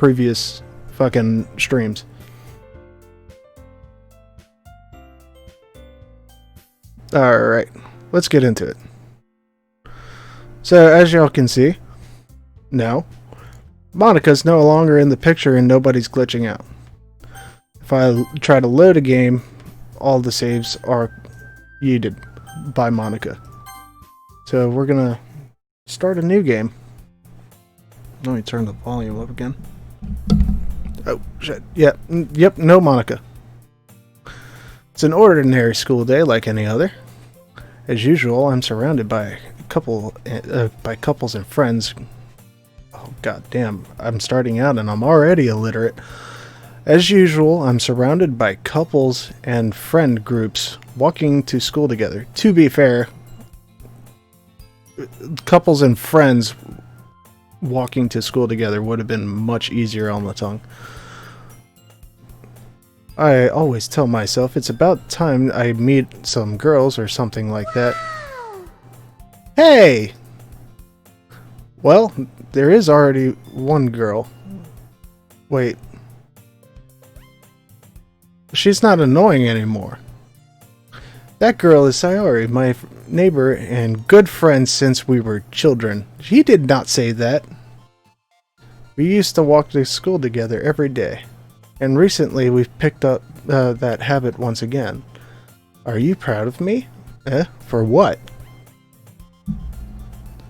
previous fucking streams. Alright, let's get into it. So, as y'all can see, now, Monica's no longer in the picture and nobody's glitching out. If I try to load a game, all the saves are yeeted by Monica. So we're gonna start a new game. Let me turn the volume up again. Oh, shit. Yep, no Monica. It's an ordinary school day like any other. As usual, I'm surrounded by couples and friends. Oh, goddamn. I'm starting out and I'm already illiterate. As usual, I'm surrounded by couples and friend groups walking to school together. To be fair, couples and friends walking to school together would have been much easier on the tongue. I always tell myself it's about time I meet some girls or something like that. Hey! Well, there is already one girl. Wait. She's not annoying anymore. That girl is Sayori, my neighbor and good friend since we were children. He did not say that. We used to walk to school together every day. And recently we've picked up that habit once again. Are you proud of me? For what?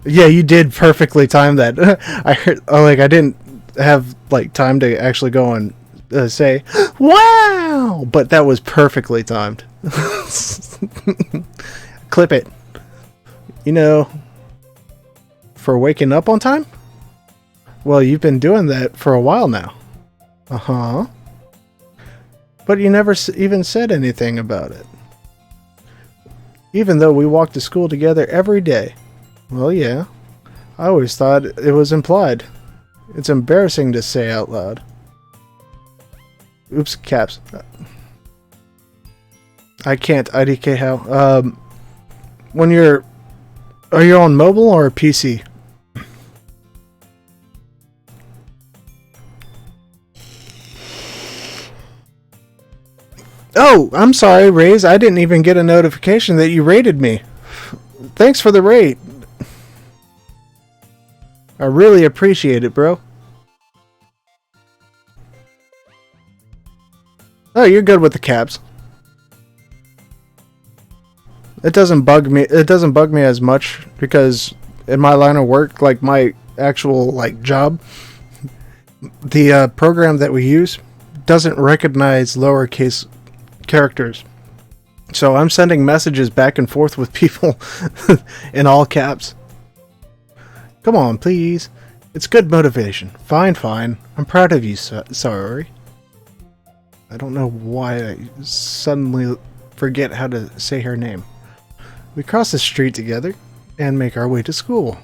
Yeah, you did perfectly time that. I didn't have time to actually go and say, wow! But that was perfectly timed. Clip it. You know, for waking up on time? Well, you've been doing that for a while now. Uh-huh. But you never even said anything about it. Even though we walk to school together every day. Well, yeah. I always thought it was implied. It's embarrassing to say out loud. Oops, caps. I can't IDK how. Are you on mobile or PC? Oh, I'm sorry, Raze. I didn't even get a notification that you rated me. Thanks for the rate. I really appreciate it, bro. Oh, you're good with the caps. It doesn't bug me. It doesn't bug me as much because in my line of work, like my actual job, the program that we use doesn't recognize lowercase characters. So I'm sending messages back and forth with people in all caps. Come on, please. It's good motivation. Fine. I'm proud of you, Sayori. I don't know why I suddenly forget how to say her name. We cross the street together and make our way to school.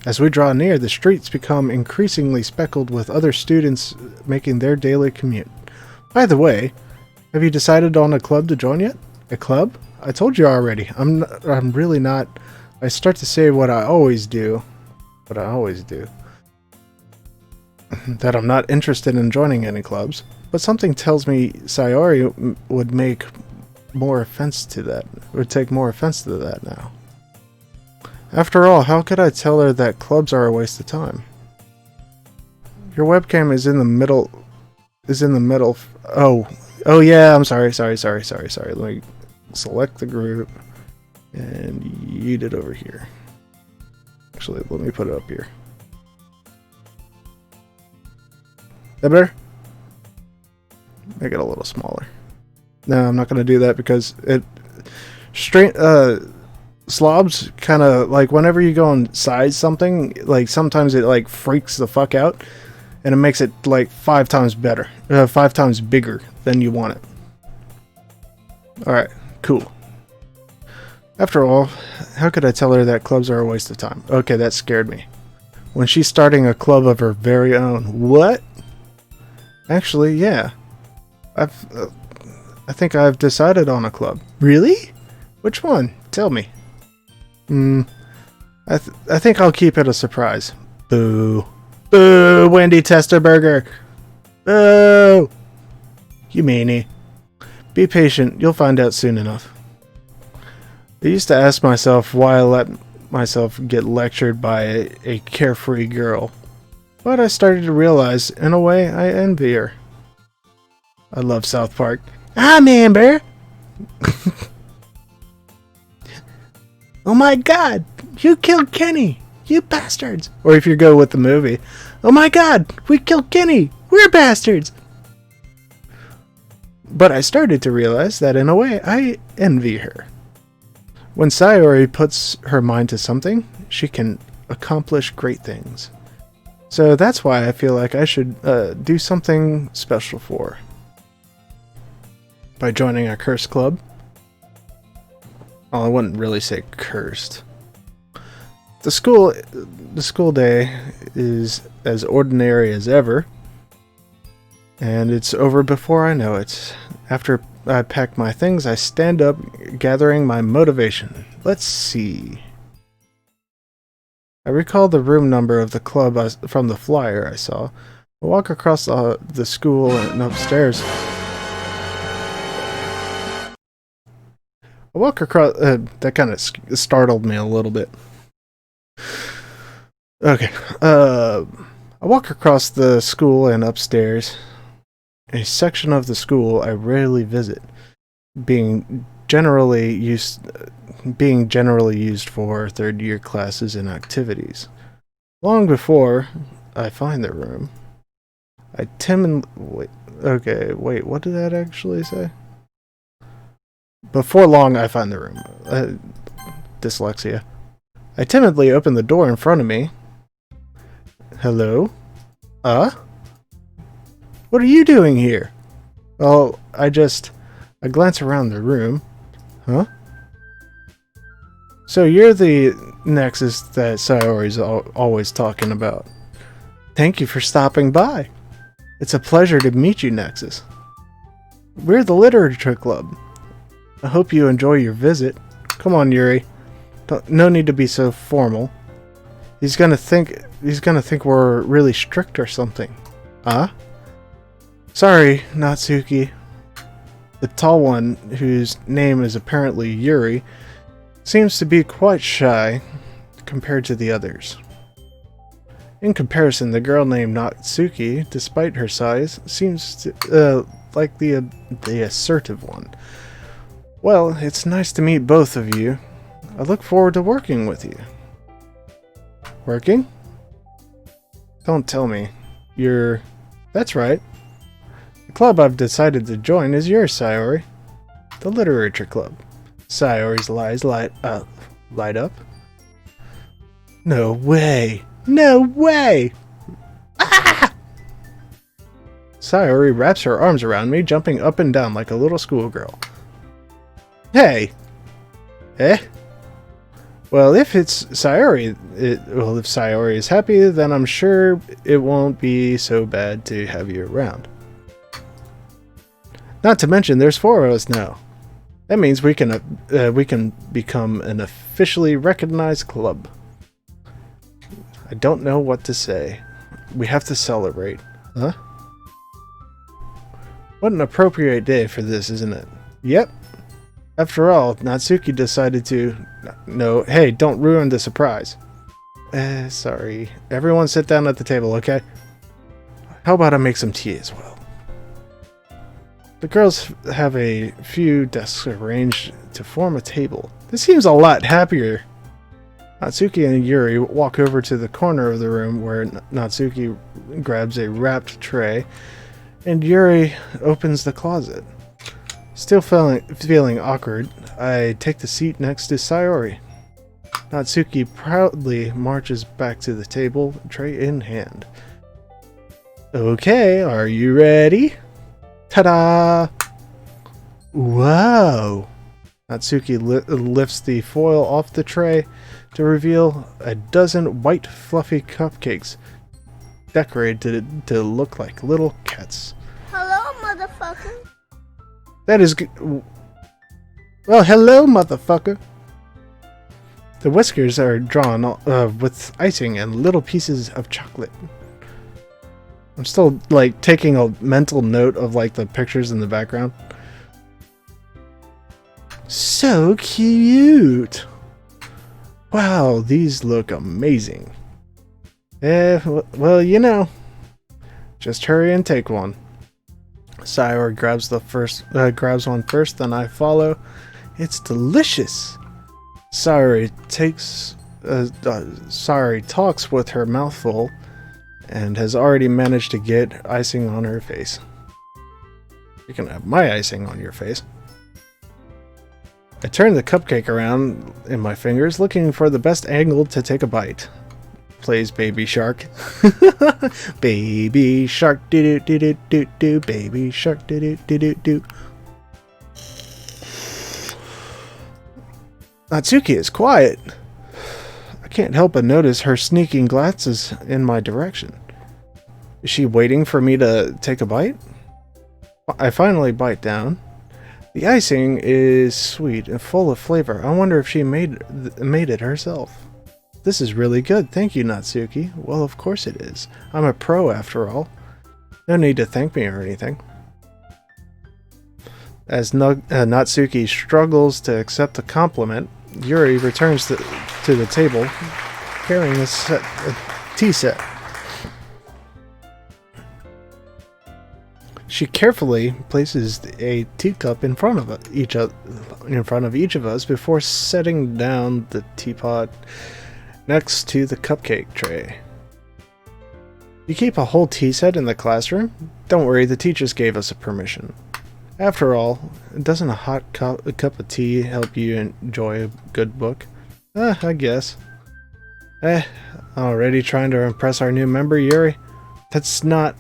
As we draw near, the streets become increasingly speckled with other students making their daily commute. By the way, have you decided on a club to join yet? A club? I told you already. I'm really not. I start to say what I always do. That I'm not interested in joining any clubs. But something tells me Sayori would make more offense to that. Would take more offense to that now. After all, how could I tell her that clubs are a waste of time? Your webcam is in the middle. Oh yeah, I'm sorry. Let me select the group and yeet it over here. Actually, let me put it up here. That better? Make it a little smaller. No, I'm not going to do that because it slobs kind of whenever you go and size something, sometimes it freaks the fuck out and it makes it 5 times better, 5 times bigger than you want it. Alright, cool. After all, how could I tell her that clubs are a waste of time? Okay, that scared me. When she's starting a club of her very own. What? Actually, yeah. I think I've decided on a club. Really? Which one? Tell me. I think I'll keep it a surprise. Boo. Boo, Wendy Testerburger. Boo. You meanie. Be patient, you'll find out soon enough. I used to ask myself why I let myself get lectured by a carefree girl. But I started to realize, in a way, I envy her. I love South Park. I'm Amber! Oh my god! You killed Kenny! You bastards! Or if you go with the movie, oh my god! We killed Kenny! We're bastards! But I started to realize that in a way, I envy her. When Sayori puts her mind to something, she can accomplish great things. So that's why I feel like I should do something special for her. By joining a cursed club. Well, I wouldn't really say cursed. The school day is as ordinary as ever. And it's over before I know it. After I pack my things, I stand up, gathering my motivation. Let's see. I recall the room number of the club from the flyer I saw. I walk across the school and upstairs. I walk across... that kind of startled me a little bit. Okay. I walk across the school and upstairs. A section of the school I rarely visit, being generally used for third-year classes and activities. Long before I find the room, I timidly... wait, what did that actually say? Before long, I find the room. Dyslexia. I timidly open the door in front of me. Hello? What are you doing here? Well, I glance around the room. Huh? So you're the Nexus that Sayori's always talking about. Thank you for stopping by. It's a pleasure to meet you, Nexus. We're the Literature Club. I hope you enjoy your visit. Come on, Yuri. No need to be so formal. He's gonna think we're really strict or something. Huh? Sorry, Natsuki. The tall one, whose name is apparently Yuri, seems to be quite shy compared to the others. In comparison, the girl named Natsuki, despite her size, seems to, like the assertive one. Well, it's nice to meet both of you. I look forward to working with you. Working? Don't tell me. That's right. The club I've decided to join is yours, Sayori. The Literature Club. Sayori's eyes light up. No way! No way! Ah! Sayori wraps her arms around me, jumping up and down like a little schoolgirl. Hey! Eh? Well, if it's Sayori, if Sayori is happy, then I'm sure it won't be so bad to have you around. Not to mention, there's 4 of us now. That means we can become an officially recognized club. I don't know what to say. We have to celebrate. Huh? What an appropriate day for this, isn't it? Yep. After all, Natsuki decided to... No, hey, don't ruin the surprise. Sorry. Everyone sit down at the table, okay? How about I make some tea as well? The girls have a few desks arranged to form a table. This seems a lot happier. Natsuki and Yuri walk over to the corner of the room where Natsuki grabs a wrapped tray and Yuri opens the closet. Still feeling awkward, I take the seat next to Sayori. Natsuki proudly marches back to the table, tray in hand. Okay, are you ready? Ta-da! Wow! Natsuki lifts the foil off the tray to reveal a dozen white fluffy cupcakes decorated to look like little cats. Hello, motherfucker. That is good. Well, hello, motherfucker. The whiskers are drawn with icing and little pieces of chocolate. I'm still, like, taking a mental note of, like, the pictures in the background. So cute! Wow, these look amazing. Well, you know. Just hurry and take one. Sayori grabs one first, then I follow. It's delicious! Sayori talks with her mouth full, and has already managed to get icing on her face. You can have my icing on your face. I turn the cupcake around in my fingers, looking for the best angle to take a bite. Plays Baby Shark. Baby Shark, do do do do do. Baby Shark, do do do do do. Natsuki is quiet. I can't help but notice her sneaking glances in my direction. Is she waiting for me to take a bite? I finally bite down. The icing is sweet and full of flavor. I wonder if she made it herself. This is really good. Thank you, Natsuki. Well, of course it is. I'm a pro after all. No need to thank me or anything. As Natsuki struggles to accept the compliment, Yuri returns to the table, carrying a tea set. She carefully places a teacup in front of each of us before setting down the teapot next to the cupcake tray. You keep a whole tea set in the classroom? Don't worry, the teachers gave us a permission. After all, doesn't a hot cup of tea help you enjoy a good book? I guess. Already trying to impress our new member, Yuri? That's not...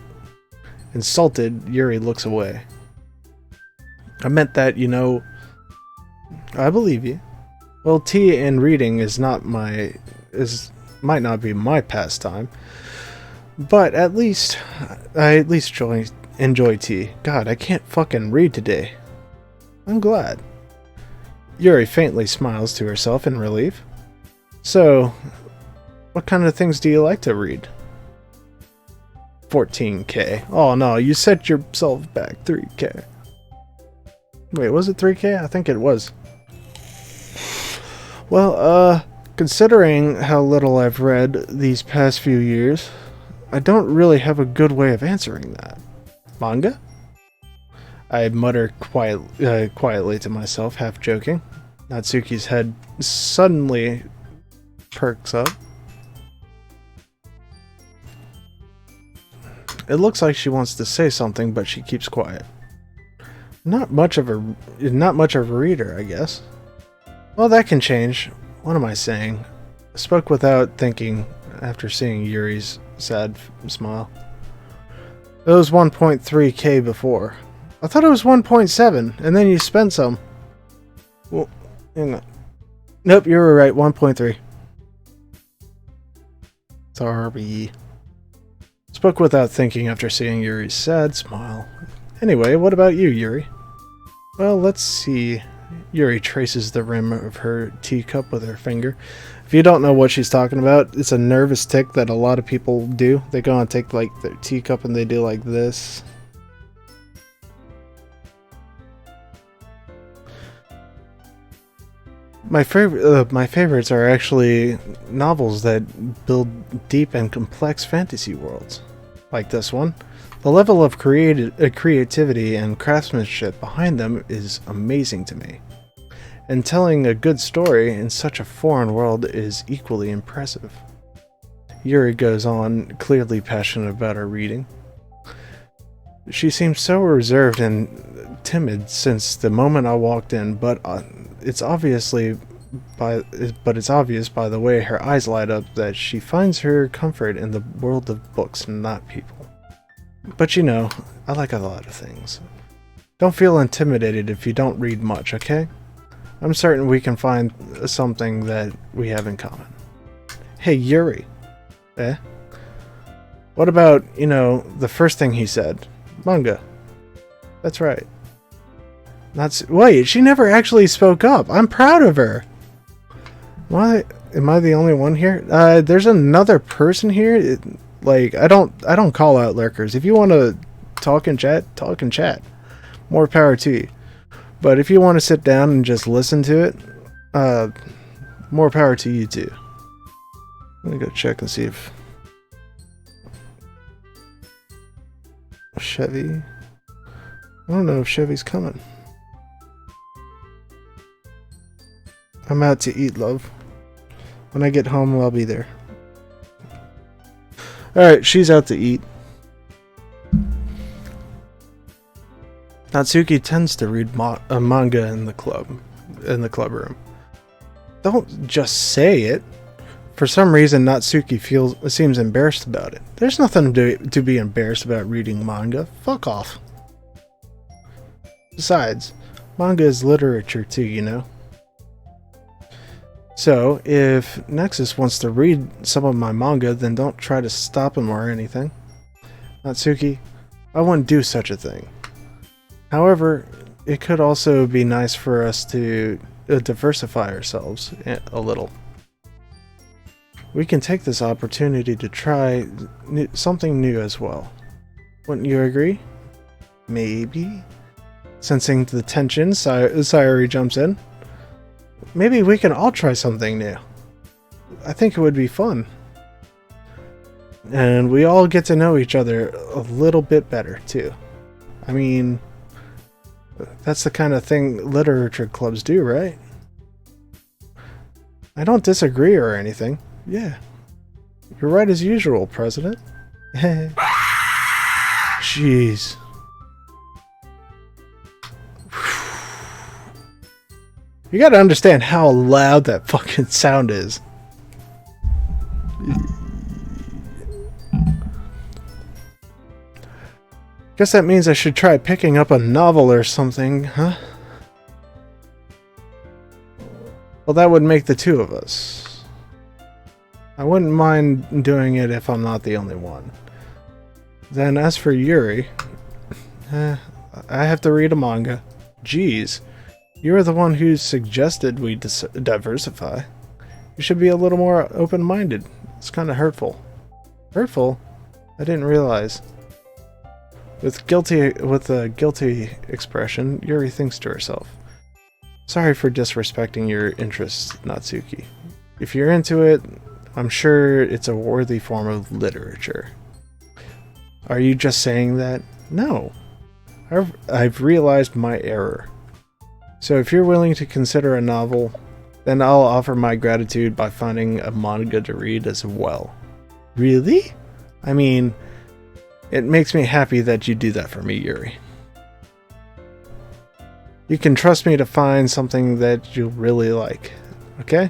Insulted, Yuri looks away. I meant that, you know... I believe you. Well, tea and reading might not be my pastime, but I at least enjoy tea. God, I can't fucking read today. I'm glad. Yuri faintly smiles to herself in relief. So, what kind of things do you like to read? 14K. Oh no, you set yourself back 3K. Wait, was it 3K? I think it was. Well, considering how little I've read these past few years, I don't really have a good way of answering that. Manga? I mutter quietly to myself, half joking. Natsuki's head suddenly perks up. It looks like she wants to say something, but she keeps quiet. Not much of a reader, I guess. Well, that can change. What am I saying? I spoke without thinking after seeing Yuri's sad smile. It was 1.3K before. I thought it was 1.7, and then you spent some. Well, hang on. Nope, you were right, 1.3. Sorry. Spoke without thinking after seeing Yuri's sad smile. Anyway, what about you, Yuri? Well, let's see. Yuri traces the rim of her teacup with her finger. If you don't know what she's talking about, it's a nervous tic that a lot of people do. They go and take like their teacup and they do like this. My favorites are actually novels that build deep and complex fantasy worlds, like this one. The level of creativity and craftsmanship behind them is amazing to me. And telling a good story in such a foreign world is equally impressive. Yuri goes on, clearly passionate about her reading. She seems so reserved and timid since the moment I walked in, but it's obvious by the way her eyes light up that she finds her comfort in the world of books, not people. But you know, I like a lot of things. Don't feel intimidated if you don't read much, okay? I'm certain we can find something that we have in common. Hey, Yuri. What about, you know, the first thing he said? Manga. That's right. Wait, she never actually spoke up. I'm proud of her. Why? Am I the only one here? There's another person here. Like, I don't call out lurkers. If you want to talk and chat, talk and chat. More power to you. But if you want to sit down and just listen to it, more power to you too. Let me go check and see if Chevy. I don't know if Chevy's coming. I'm out to eat, love. When I get home, I'll be there. Alright, she's out to eat. Natsuki tends to read manga in the club room. Don't just say it. For some reason, Natsuki seems embarrassed about it. There's nothing to be embarrassed about reading manga. Fuck off. Besides, manga is literature too, you know? So, if Nexus wants to read some of my manga, then don't try to stop him or anything. Natsuki, I wouldn't do such a thing. However, it could also be nice for us to diversify ourselves a little. We can take this opportunity to try something new as well. Wouldn't you agree? Maybe? Sensing the tension, Sayori jumps in. Maybe we can all try something new. I think it would be fun. And we all get to know each other a little bit better, too. I mean, that's the kind of thing literature clubs do, right? I don't disagree or anything. Yeah. You're right as usual, President. Jeez. You gotta understand how loud that fucking sound is. Guess that means I should try picking up a novel or something, huh? Well, that would make the two of us. I wouldn't mind doing it if I'm not the only one. Then as for Yuri, I have to read a manga. Jeez. You were the one who suggested we diversify. You should be a little more open-minded. It's kind of hurtful. Hurtful? I didn't realize. With a guilty expression, Yuri thinks to herself. Sorry for disrespecting your interests, Natsuki. If you're into it, I'm sure it's a worthy form of literature. Are you just saying that? No. I've realized my error. So if you're willing to consider a novel, then I'll offer my gratitude by finding a manga to read as well. Really? I mean, it makes me happy that you do that for me, Yuri. You can trust me to find something that you'll really like, okay?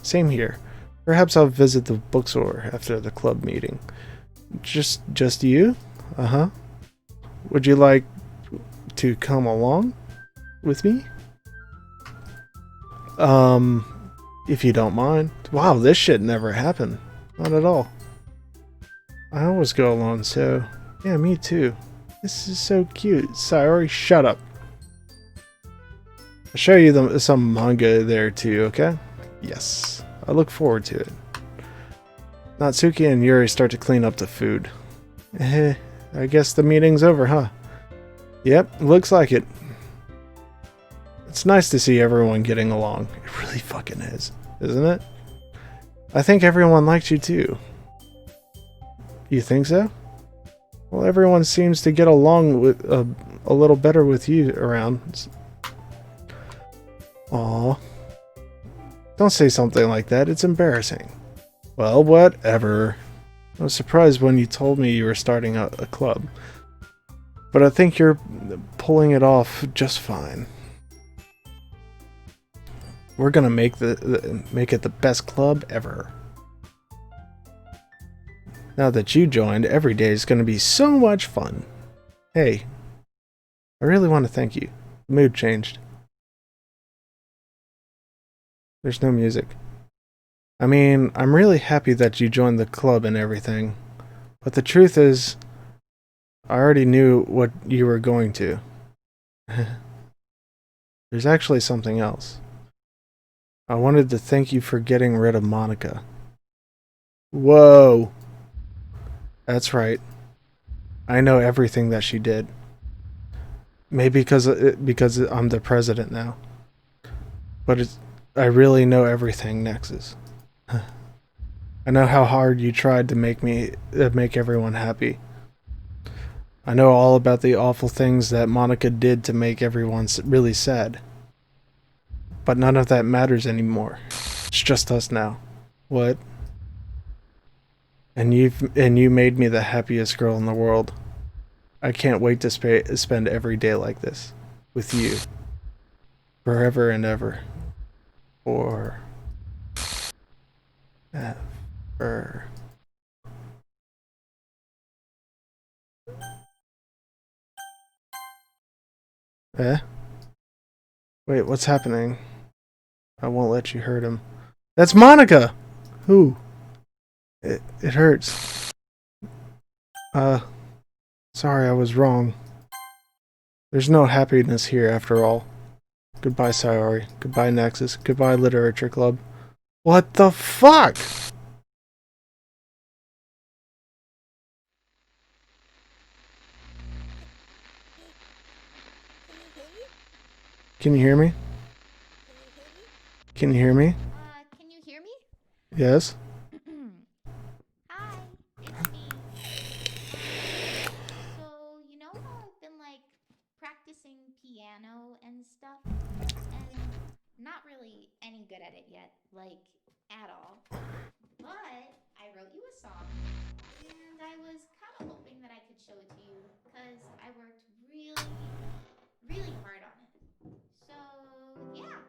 Same here. Perhaps I'll visit the bookstore after the club meeting. Just you? Uh-huh. Would you like to come along with me? If you don't mind. Wow, this shit never happened. Not at all. I always go alone, so... Yeah, me too. This is so cute. Sayori, shut up. I'll show you some manga there too, okay? Yes. I look forward to it. Natsuki and Yuri start to clean up the food. I guess the meeting's over, huh? Yep, looks like it. It's nice to see everyone getting along. It really fucking is, isn't it? I think everyone likes you too. You think so? Well, everyone seems to get along with a little better with you around. Aw. Don't say something like that. It's embarrassing. Well, whatever. I was surprised when you told me you were starting a club. But I think you're pulling it off just fine. We're gonna make it the best club ever. Now that you joined, every day is gonna be so much fun. Hey, I really want to thank you. The mood changed. There's no music. I mean, I'm really happy that you joined the club and everything. But the truth is, I already knew what you were going to. There's actually something else. I wanted to thank you for getting rid of Monica. Whoa. That's right. I know everything that she did. Maybe because I'm the president now. But I really know everything, Nexus. I know how hard you tried to make everyone happy. I know all about the awful things that Monica did to make everyone really sad. But none of that matters anymore. It's just us now. What? And you made me the happiest girl in the world. I can't wait to spend every day like this with you. Forever and ever. Or ever. Eh? Wait, what's happening? I won't let you hurt him. That's Monica! Who? It hurts. Sorry, I was wrong. There's no happiness here after all. Goodbye, Sayori. Goodbye, Nexus. Goodbye, Literature Club. What the fuck? Can you hear me? Can you hear me? Can you hear me? Yes? Hi, it's me. So, you know how I've been like practicing piano and stuff? And not really any good at it yet, like at all. But I wrote you a song and I was kind of hoping that I could show it to you because I worked really hard on it. So, yeah.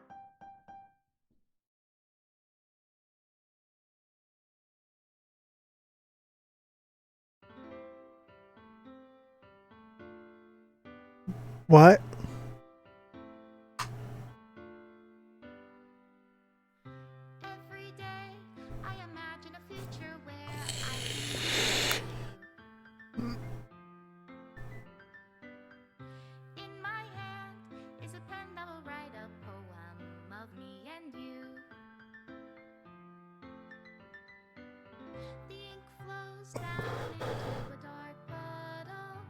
What? Every day I imagine a future where I can be with you. In my hand is a pen that will write a poem of me and you. The ink flows down into a dark puddle.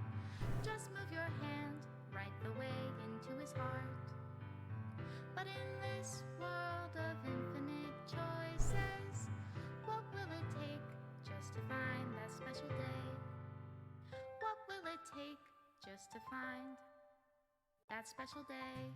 Just move your hand right the way into his heart. But in this world of infinite choices, what will it take just to find that special day? What will it take just to find that special day?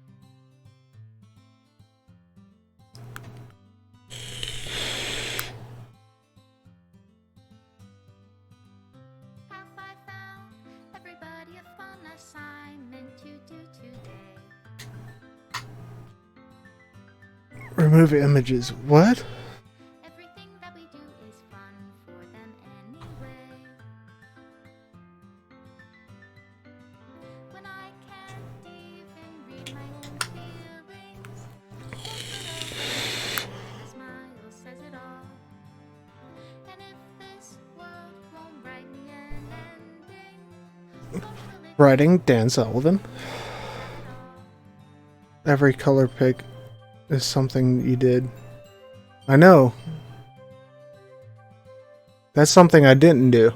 Have I found everybody a fun assignment to do today? Remove images. What? Everything that we do is fun for them anyway. When I can't even read my own feelings, a smile says it all. And if this world won't write me an ending, what will it Writing Dan Sullivan. Every color pick is something you did. I know. That's something I didn't do.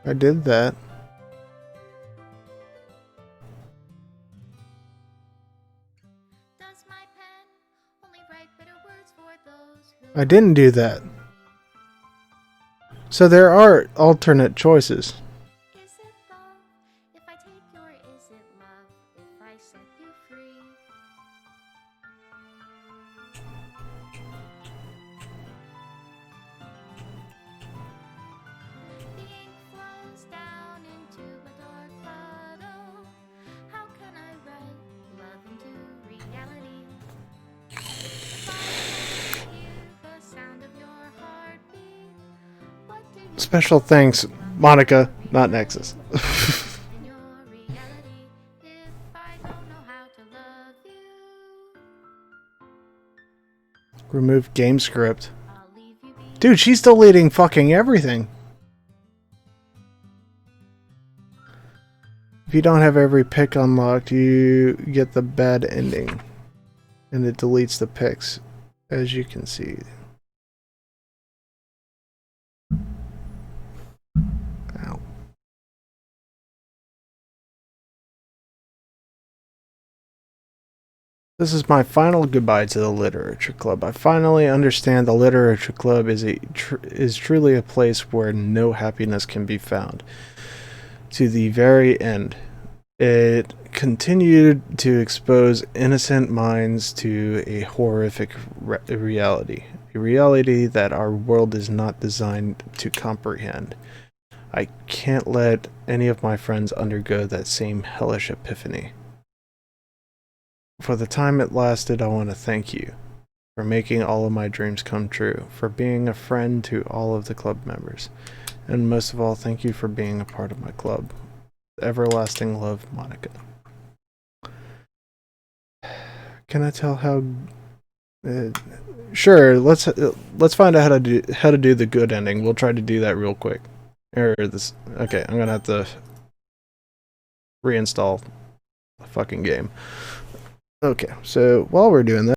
I did that. Does my pen only write bitter words for those who I didn't do that. So there are alternate choices. Is it love if I take you, or is it love if I set you free? The ink flows down into a dark puddle. How can I write love into reality? If I can't hear the sound of your heartbeat, what do you Special thanks, Monica, not Nexus. in your reality if I don't know how to love you? Remove game script. I'll leave you be. Dude, she's deleting fucking everything. If you don't have every pick unlocked, you get the bad ending. And it deletes the picks, as you can see. This is my final goodbye to the literature club. I finally understand the literature club is truly a place where no happiness can be found. To the very end, it continued to expose innocent minds to a horrific reality, a reality that our world is not designed to comprehend. I can't let any of my friends undergo that same hellish epiphany. For the time it lasted, I want to thank you for making all of my dreams come true, for being a friend to all of the club members, and most of all, thank you for being a part of my club. Everlasting love, Monica. Can I tell how? Sure. Let's find out how to do the good ending. We'll try to do that real quick. Okay, I'm gonna have to reinstall the fucking game. Okay, so while we're doing that.